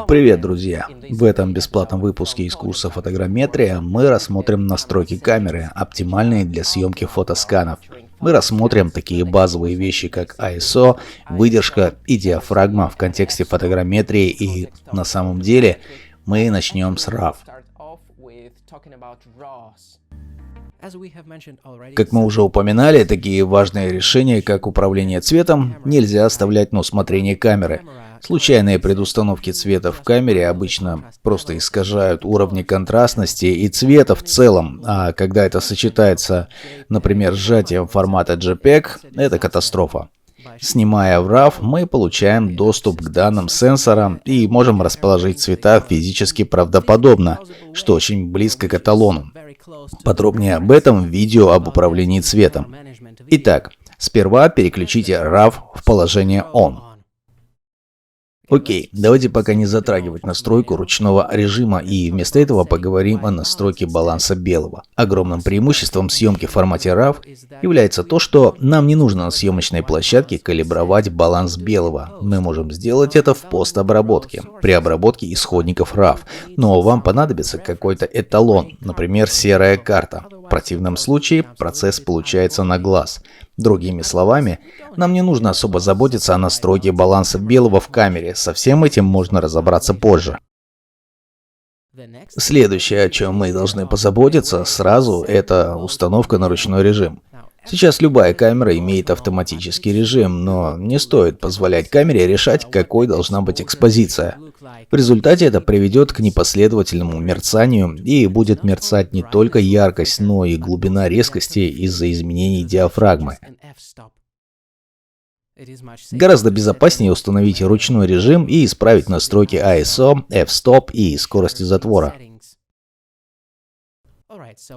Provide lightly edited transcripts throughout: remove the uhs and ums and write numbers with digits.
Привет, друзья! В этом бесплатном выпуске из курса фотограмметрия мы рассмотрим настройки камеры, оптимальные для съемки фотосканов. Мы рассмотрим такие базовые вещи, как ISO, выдержка и диафрагма в контексте фотограмметрии, и на самом деле мы начнем с RAW. Как мы уже упоминали, такие важные решения, как управление цветом, нельзя оставлять на усмотрение камеры. Случайные предустановки цвета в камере обычно просто искажают уровни контрастности и цвета в целом, а когда это сочетается, например, с сжатием формата JPEG, это катастрофа. Снимая в RAW, мы получаем доступ к данным сенсора и можем расположить цвета физически правдоподобно, что очень близко к эталону. Подробнее об этом в видео об управлении цветом. Итак, сперва переключите RAW в положение ON. Окей, давайте пока не затрагивать настройку ручного режима и вместо этого поговорим о настройке баланса белого. Огромным преимуществом съемки в формате RAW является то, что нам не нужно на съемочной площадке калибровать баланс белого. Мы можем сделать это в постобработке, при обработке исходников RAW. Но вам понадобится какой-то эталон, например, серая карта. В противном случае процесс получается на глаз. Другими словами, нам не нужно особо заботиться о настройке баланса белого в камере, со всем этим можно разобраться позже. Следующее, о чем мы должны позаботиться сразу, это установка на ручной режим. Сейчас любая камера имеет автоматический режим, но не стоит позволять камере решать, какой должна быть экспозиция. В результате это приведет к непоследовательному мерцанию, и будет мерцать не только яркость, но и глубина резкости из-за изменений диафрагмы. Гораздо безопаснее установить ручной режим и исправить настройки ISO, f-stop и скорости затвора.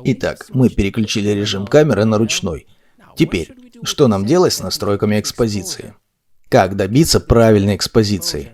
Итак, мы переключили режим камеры на ручной. Теперь, что нам делать с настройками экспозиции? Как добиться правильной экспозиции?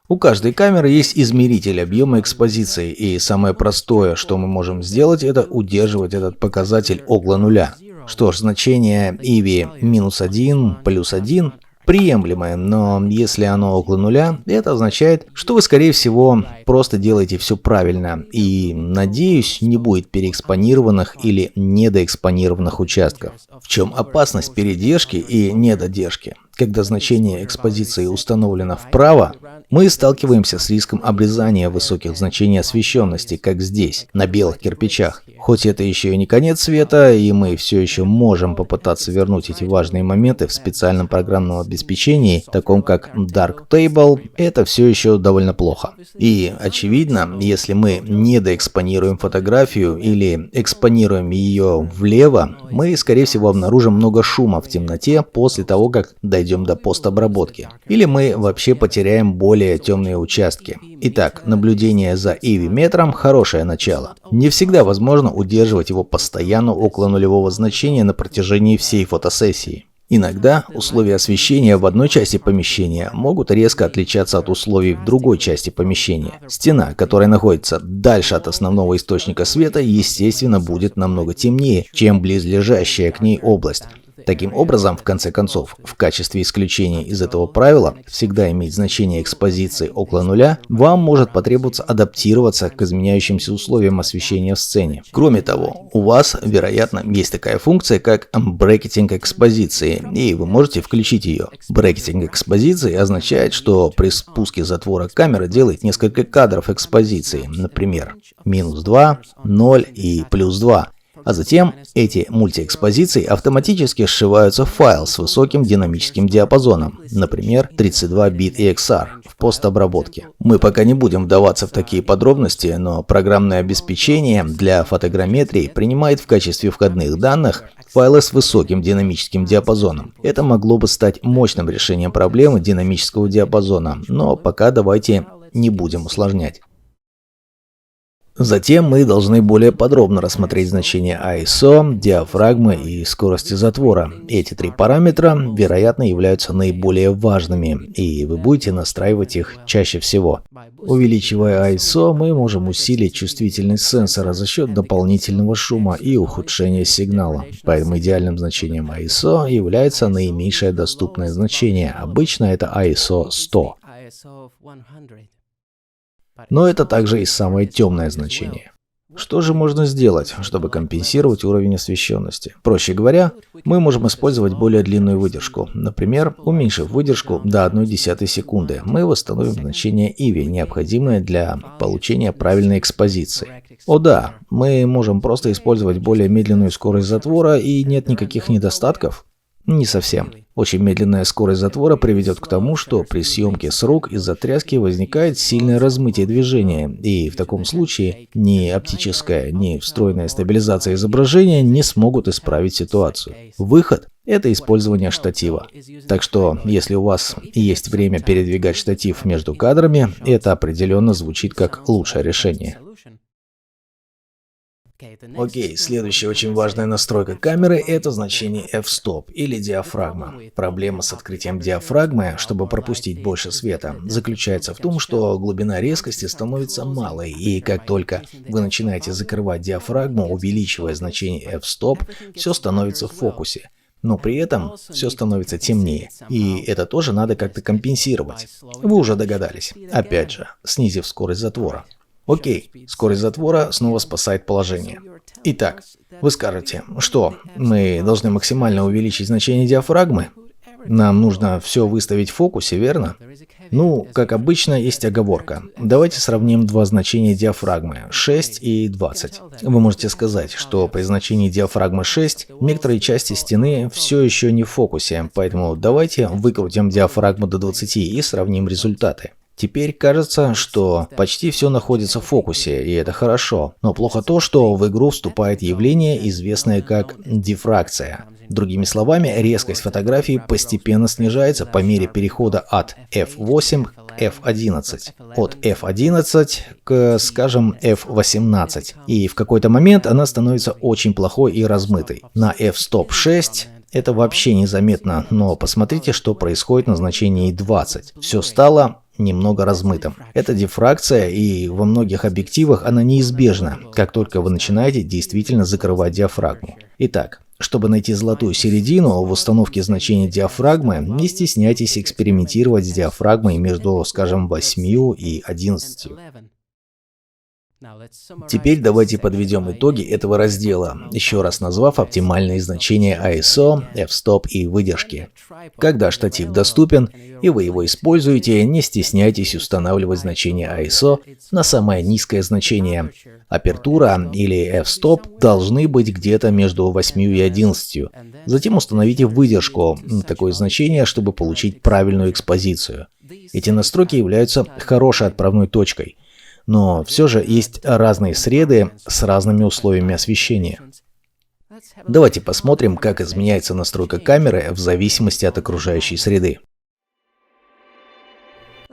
У каждой камеры есть измеритель объема экспозиции, и самое простое, что мы можем сделать, это удерживать этот показатель около нуля. Что ж, значение EV -1, +1 приемлемое, но если оно около нуля, это означает, что вы, скорее всего, просто делаете все правильно и, надеюсь, не будет переэкспонированных или недоэкспонированных участков. В чем опасность передержки и недодержки? Когда значение экспозиции установлено вправо, мы сталкиваемся с риском обрезания высоких значений освещенности, как здесь, на белых кирпичах. Хоть это еще и не конец света, и мы все еще можем попытаться вернуть эти важные моменты в специальном программном обеспечении, таком как Darktable, это все еще довольно плохо. И, очевидно, если мы недоэкспонируем фотографию или экспонируем ее влево, мы, скорее всего, обнаружим много шума в темноте после того, как дойдем до постобработки. Или мы вообще потеряем более темные участки. Итак, наблюдение за EV-метром – хорошее начало. Не всегда возможно удерживать его постоянно около нулевого значения на протяжении всей фотосессии. Иногда условия освещения в одной части помещения могут резко отличаться от условий в другой части помещения. Стена, которая находится дальше от основного источника света, естественно, будет намного темнее, чем близлежащая к ней область. Таким образом, в конце концов, в качестве исключения из этого правила всегда иметь значение экспозиции около нуля, вам может потребоваться адаптироваться к изменяющимся условиям освещения в сцене. Кроме того, у вас, вероятно, есть такая функция, как брекетинг экспозиции, и вы можете включить ее. Брекетинг экспозиции означает, что при спуске затвора камера делает несколько кадров экспозиции, например, -2, 0 и +2. А затем эти мультиэкспозиции автоматически сшиваются в файл с высоким динамическим диапазоном, например, 32 бит EXR в постобработке. Мы пока не будем вдаваться в такие подробности, но программное обеспечение для фотограмметрии принимает в качестве входных данных файлы с высоким динамическим диапазоном. Это могло бы стать мощным решением проблемы динамического диапазона, но пока давайте не будем усложнять. Затем мы должны более подробно рассмотреть значения ISO, диафрагмы и скорости затвора. Эти три параметра, вероятно, являются наиболее важными, и вы будете настраивать их чаще всего. Увеличивая ISO, мы можем усилить чувствительность сенсора за счет дополнительного шума и ухудшения сигнала. Поэтому идеальным значением ISO является наименьшее доступное значение. Обычно это ISO 100. Но это также и самое темное значение. Что же можно сделать, чтобы компенсировать уровень освещенности? Проще говоря, мы можем использовать более длинную выдержку. Например, уменьшив выдержку до 0,1 секунды, мы восстановим значение IVI, необходимое для получения правильной экспозиции. О да, мы можем просто использовать более медленную скорость затвора, и нет никаких недостатков. Не совсем. Очень медленная скорость затвора приведет к тому, что при съемке с рук из-за тряски возникает сильное размытие движения, и в таком случае ни оптическая, ни встроенная стабилизация изображения не смогут исправить ситуацию. Выход – это использование штатива. Так что, если у вас есть время передвигать штатив между кадрами, это определенно звучит как лучшее решение. Окей, следующая очень важная настройка камеры – это значение f-stop или диафрагма. Проблема с открытием диафрагмы, чтобы пропустить больше света, заключается в том, что глубина резкости становится малой, и как только вы начинаете закрывать диафрагму, увеличивая значение f-stop, все становится в фокусе. Но при этом все становится темнее, и это тоже надо как-то компенсировать. Вы уже догадались. Опять же, снизив скорость затвора. Окей, скорость затвора снова спасает положение. Итак, вы скажете, что мы должны максимально увеличить значение диафрагмы? Нам нужно все выставить в фокусе, верно? Ну, как обычно, есть оговорка. Давайте сравним два значения диафрагмы – 6 и 20. Вы можете сказать, что при значении диафрагмы 6 некоторые части стены все еще не в фокусе, поэтому давайте выкрутим диафрагму до 20 и сравним результаты. Теперь кажется, что почти все находится в фокусе, и это хорошо. Но плохо то, что в игру вступает явление, известное как дифракция. Другими словами, резкость фотографии постепенно снижается по мере перехода от f8 к f11, от f11 к, скажем, f18. И в какой-то момент она становится очень плохой и размытой. На f-stop 6 это вообще незаметно, но посмотрите, что происходит на значении 20. Все стало немного размытым. Это дифракция, и во многих объективах она неизбежна, как только вы начинаете действительно закрывать диафрагму. Итак, чтобы найти золотую середину в установке значения диафрагмы, не стесняйтесь экспериментировать с диафрагмой между, скажем, 8 и 11. Теперь давайте подведем итоги этого раздела, еще раз назвав оптимальные значения ISO, f-stop и выдержки. Когда штатив доступен и вы его используете, не стесняйтесь устанавливать значение ISO на самое низкое значение. Апертура или f-stop должны быть где-то между 8 и 11. Затем установите выдержку, такое значение, чтобы получить правильную экспозицию. Эти настройки являются хорошей отправной точкой. Но все же есть разные среды с разными условиями освещения. Давайте посмотрим, как изменяется настройка камеры в зависимости от окружающей среды.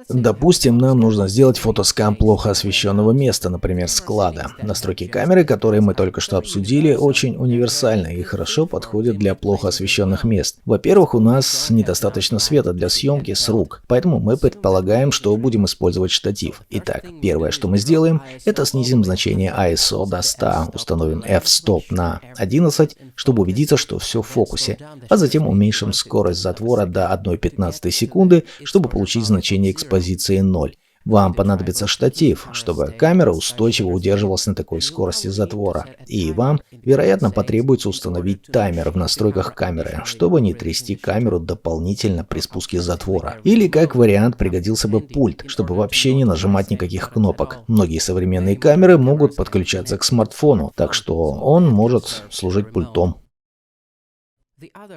Допустим, нам нужно сделать фотоскан плохо освещенного места, например, склада. Настройки камеры, которые мы только что обсудили, очень универсальны и хорошо подходят для плохо освещенных мест. Во-первых, у нас недостаточно света для съемки с рук, поэтому мы предполагаем, что будем использовать штатив. Итак, первое, что мы сделаем, это снизим значение ISO до 100, установим f-stop на 11, чтобы убедиться, что все в фокусе, а затем уменьшим скорость затвора до 1,15 секунды, чтобы получить значение экспозиции 0. Вам понадобится штатив, чтобы камера устойчиво удерживалась на такой скорости затвора. И вам, вероятно, потребуется установить таймер в настройках камеры, чтобы не трясти камеру дополнительно при спуске затвора. Или, как вариант, пригодился бы пульт, чтобы вообще не нажимать никаких кнопок. Многие современные камеры могут подключаться к смартфону, так что он может служить пультом.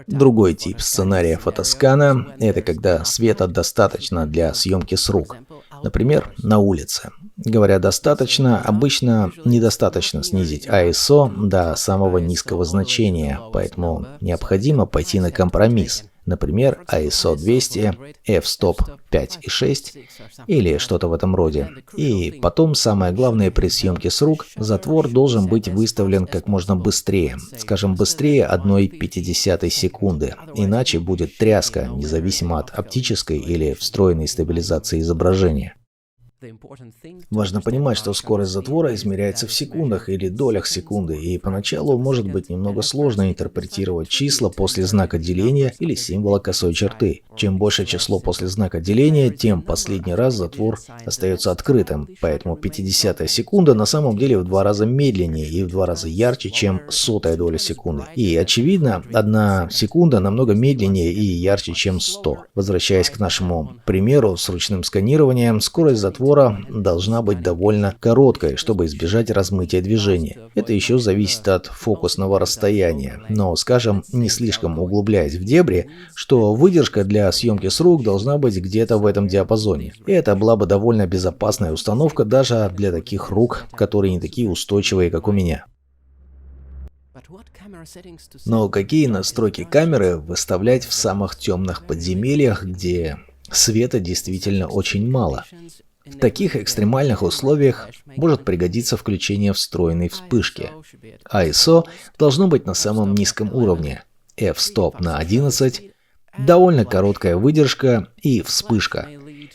Другой тип сценария фотоскана – это когда света достаточно для съемки с рук, например, на улице. Говоря «достаточно», обычно недостаточно снизить ISO до самого низкого значения, поэтому необходимо пойти на компромисс. Например, ISO 200, f-stop 5,6 или что-то в этом роде. И потом, самое главное при съемке с рук, затвор должен быть выставлен как можно быстрее, скажем, быстрее 1,5 секунды, иначе будет тряска, независимо от оптической или встроенной стабилизации изображения. Важно понимать, что скорость затвора измеряется в секундах или долях секунды, и поначалу может быть немного сложно интерпретировать числа после знака деления или символа косой черты. Чем больше число после знака деления, тем последний раз затвор остается открытым, поэтому 50-я секунда на самом деле в 2 раза медленнее и в 2 раза ярче, чем 100-я доля секунды. И очевидно, 1 секунда намного медленнее и ярче, чем 100. Возвращаясь к нашему примеру с ручным сканированием, скорость затвора должна быть довольно короткой, чтобы избежать размытия движения. Это еще зависит от фокусного расстояния, но, скажем, не слишком углубляясь в дебри, что выдержка для съемки с рук должна быть где-то в этом диапазоне. И это была бы довольно безопасная установка даже для таких рук, которые не такие устойчивые, как у меня. Но какие настройки камеры выставлять в самых темных подземельях, где света действительно очень мало? В таких экстремальных условиях может пригодиться включение встроенной вспышки. ISO должно быть на самом низком уровне, f-stop на 11, довольно короткая выдержка и вспышка.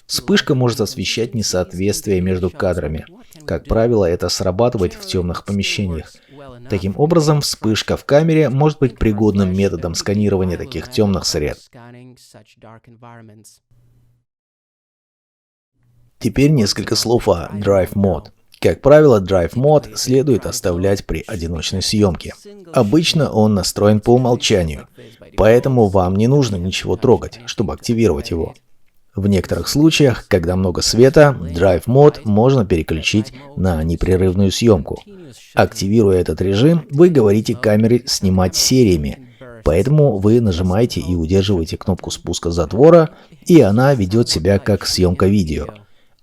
Вспышка может освещать несоответствие между кадрами. Как правило, это срабатывает в темных помещениях. Таким образом, вспышка в камере может быть пригодным методом сканирования таких темных сред. Теперь несколько слов о Drive Mode. Как правило, Drive Mode следует оставлять при одиночной съемке. Обычно он настроен по умолчанию, поэтому вам не нужно ничего трогать, чтобы активировать его. В некоторых случаях, когда много света, Drive Mode можно переключить на непрерывную съемку. Активируя этот режим, вы говорите камере снимать сериями, поэтому вы нажимаете и удерживаете кнопку спуска затвора, и она ведет себя как съемка видео.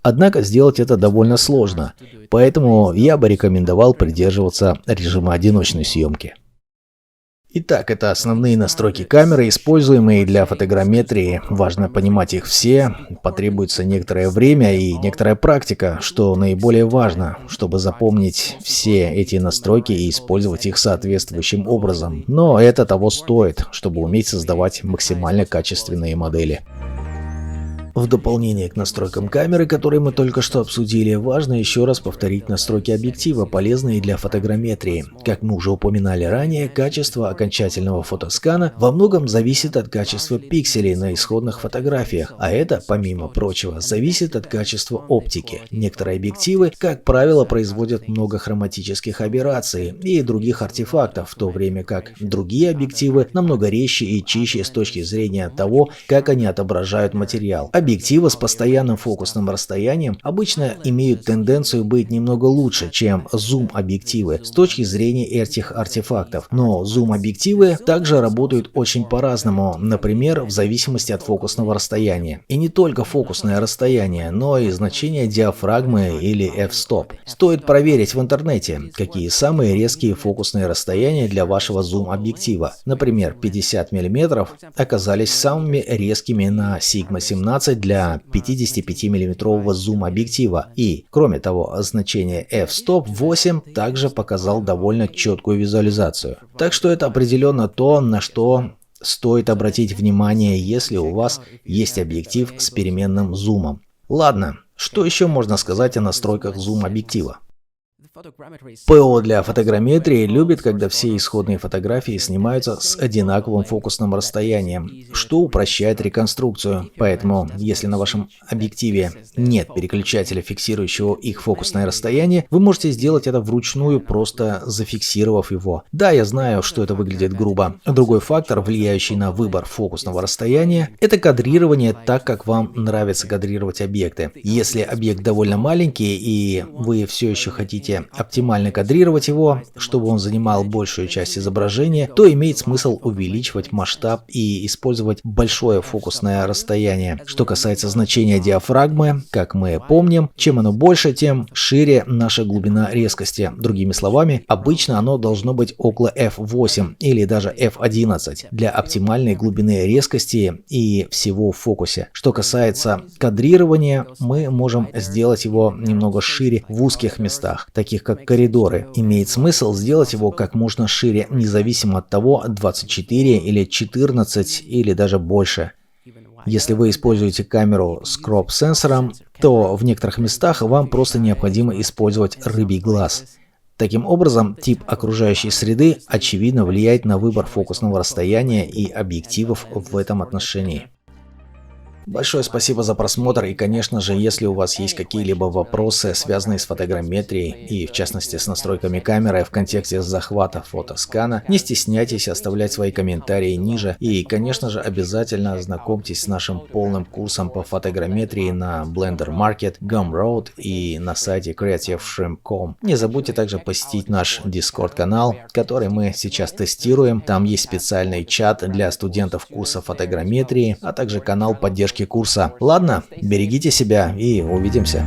Однако сделать это довольно сложно, поэтому я бы рекомендовал придерживаться режима одиночной съемки. Итак, это основные настройки камеры, используемые для фотограмметрии. Важно понимать их все, потребуется некоторое время и некоторая практика, что наиболее важно, чтобы запомнить все эти настройки и использовать их соответствующим образом. Но это того стоит, чтобы уметь создавать максимально качественные модели. В дополнение к настройкам камеры, которые мы только что обсудили, важно еще раз повторить настройки объектива, полезные для фотограмметрии. Как мы уже упоминали ранее, качество окончательного фотоскана во многом зависит от качества пикселей на исходных фотографиях, а это, помимо прочего, зависит от качества оптики. Некоторые объективы, как правило, производят много хроматических аберраций и других артефактов, в то время как другие объективы намного резче и чище с точки зрения того, как они отображают материал. Объективы с постоянным фокусным расстоянием обычно имеют тенденцию быть немного лучше, чем зум-объективы с точки зрения этих артефактов. Но зум-объективы также работают очень по-разному, например, в зависимости от фокусного расстояния. И не только фокусное расстояние, но и значение диафрагмы или f-stop. Стоит проверить в интернете, какие самые резкие фокусные расстояния для вашего зум-объектива. Например, 50 мм оказались самыми резкими на Sigma 17 для 55 мм зум-объектива. И, кроме того, значение f-stop 8 также показал довольно четкую визуализацию. Так что это определенно то, на что стоит обратить внимание, если у вас есть объектив с переменным зумом. Ладно, что еще можно сказать о настройках зум-объектива? ПО для фотограмметрии любит, когда все исходные фотографии снимаются с одинаковым фокусным расстоянием, что упрощает реконструкцию. Поэтому, если на вашем объективе нет переключателя, фиксирующего их фокусное расстояние, вы можете сделать это вручную, просто зафиксировав его. Да, я знаю, что это выглядит грубо. Другой фактор, влияющий на выбор фокусного расстояния, это кадрирование так, как вам нравится кадрировать объекты. Если объект довольно маленький и вы все еще хотите оптимально кадрировать его, чтобы он занимал большую часть изображения, то имеет смысл увеличивать масштаб и использовать большое фокусное расстояние. Что касается значения диафрагмы, как мы помним, чем оно больше, тем шире наша глубина резкости. Другими словами, обычно оно должно быть около f8 или даже f11 для оптимальной глубины резкости и всего в фокусе. Что касается кадрирования, мы можем сделать его немного шире в узких местах, таких как коридоры. Имеет смысл сделать его как можно шире, независимо от того, 24 или 14 или даже больше. Если вы используете камеру с кроп-сенсором, то в некоторых местах вам просто необходимо использовать рыбий глаз. Таким образом, тип окружающей среды очевидно влияет на выбор фокусного расстояния и объективов в этом отношении. Большое спасибо за просмотр, и, конечно же, если у вас есть какие-либо вопросы, связанные с фотограмметрией и, в частности, с настройками камеры в контексте захвата фотоскана, не стесняйтесь оставлять свои комментарии ниже, и, конечно же, обязательно ознакомьтесь с нашим полным курсом по фотограмметрии на Blender Market, Gumroad и на сайте creativeshrimp.com. Не забудьте также посетить наш Discord канал, который мы сейчас тестируем. Там есть специальный чат для студентов курса фотограмметрии, а также канал поддержки курса. Ладно, берегите себя и увидимся.